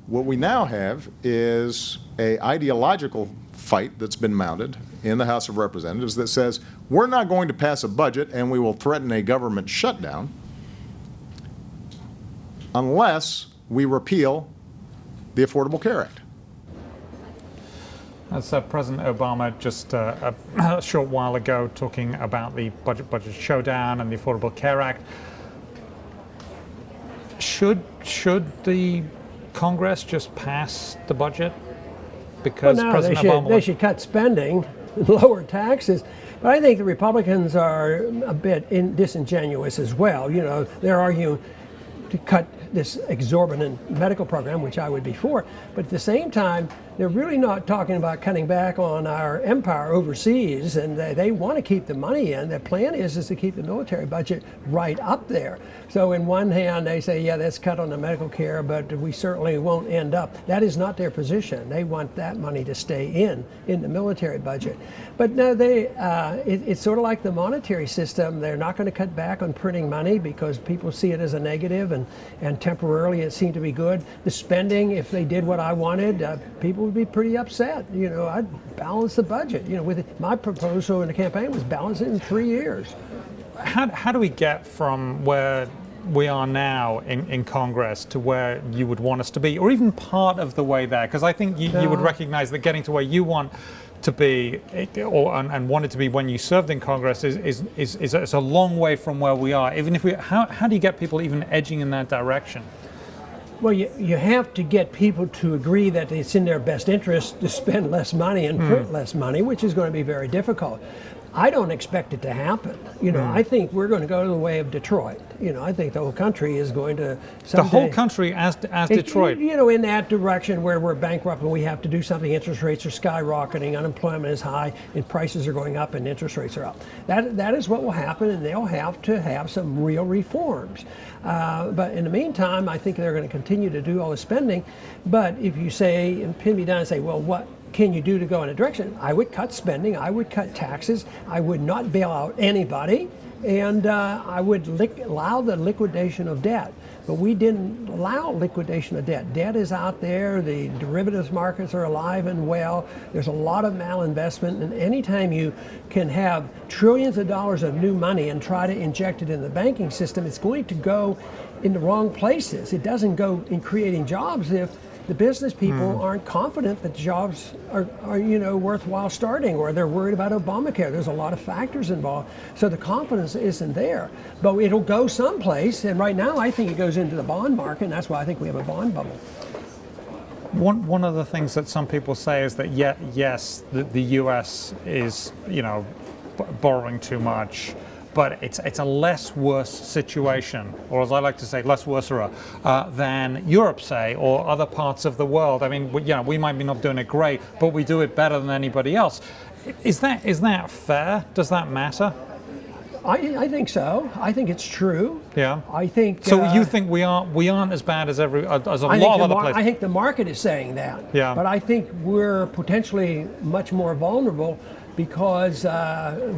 What we now have is an ideological fight that's been mounted in the House of Representatives that says we're not going to pass a budget and we will threaten a government shutdown unless we repeal the Affordable Care Act. As President Obama just a short while ago talking about the budget showdown and the Affordable Care Act, should the Congress just pass the budget? Because well, no, President Obama they should cut spending, lower taxes. But I think the Republicans are a bit disingenuous as well. You know, they're arguing to cut this exorbitant medical program, which I would be for. But at the same time, they're really not talking about cutting back on our empire overseas, and they want to keep the money in. Their plan is to keep the military budget right up there. So in one hand, they say, yeah, let's cut on the medical care, but we certainly won't end up. That is not their position. They want that money to stay in the military budget. But no, it's sort of like the monetary system. They're not going to cut back on printing money because people see it as a negative, and temporarily it seemed to be good. The spending, if they did what I wanted, people would be pretty upset. You know, I'd balance the budget. You know, with my proposal in the campaign was balance it in 3 years. How do we get from where we are now in Congress to where you would want us to be, or even part of the way there? Because I think you would recognize that getting to where you want to be, and wanted to be when you served in Congress, is a long way from where we are. Even if how do you get people even edging in that direction? Well, you have to get people to agree that it's in their best interest to spend less money and print less money, which is going to be very difficult. I don't expect it to happen. You know, I think we're going to go the way of Detroit. You know, I think the whole country is going to someday, the whole country as Detroit. You know, in that direction where we're bankrupt and we have to do something. Interest rates are skyrocketing, unemployment is high, and prices are going up, and interest rates are up. That is what will happen, and they'll have to have some real reforms. But in the meantime, I think they're going to continue to do all the spending. But if you say, and pin me down and say, well, what can you do to go in a direction? I would cut spending, I would cut taxes, I would not bail out anybody, and I would allow the liquidation of debt. But we didn't allow liquidation of debt. Debt is out there, the derivatives markets are alive and well, there's a lot of malinvestment, and anytime you can have trillions of dollars of new money and try to inject it in the banking system, it's going to go in the wrong places. It doesn't go in creating jobs if the business people aren't confident that jobs are worthwhile starting, or they're worried about Obamacare. There's a lot of factors involved, so the confidence isn't there. But it'll go someplace, and right now I think it goes into the bond market, and that's why I think we have a bond bubble. One of the things that some people say is that yes, the U.S. is borrowing too much, but it's a less worse situation, or as I like to say, less worser than Europe, say, or other parts of the world. I mean, we might be not doing it great, but we do it better than anybody else. Is that fair? Does that matter? I think so. I think it's true. Yeah. I think. So you think we aren't as bad as a lot of other places? I think the market is saying that. Yeah. But I think we're potentially much more vulnerable because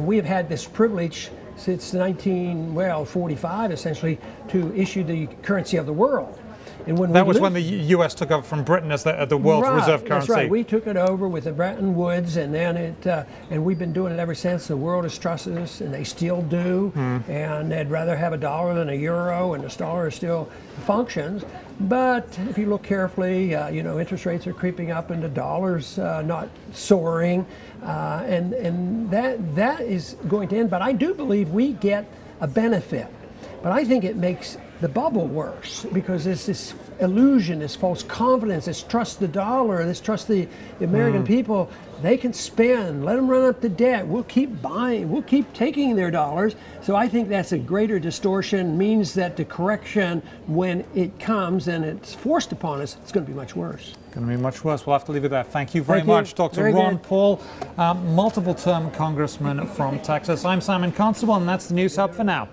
we have had this privilege since 1945, essentially, to issue the currency of the world. And when when the U.S. took over from Britain as the world's reserve currency. That's right. We took it over with the Bretton Woods, and then and we've been doing it ever since. The world has trusted us, and they still do. And they'd rather have a dollar than a euro, and the dollar still functions. But if you look carefully, interest rates are creeping up, and the dollar's not soaring, and that is going to end. But I do believe we get a benefit. But I think it makes the bubble worse because there's this illusion, this false confidence, this trust the dollar, this trust the American people. They can spend, let them run up the debt. We'll keep buying, we'll keep taking their dollars. So I think that's a greater distortion, means that the correction, when it comes and it's forced upon us, it's going to be much worse. Going to be much worse. We'll have to leave it there. Thank you very much. Dr. Ron Paul, multiple-term congressman from Texas. I'm Simon Constable, and that's the News Hub for now.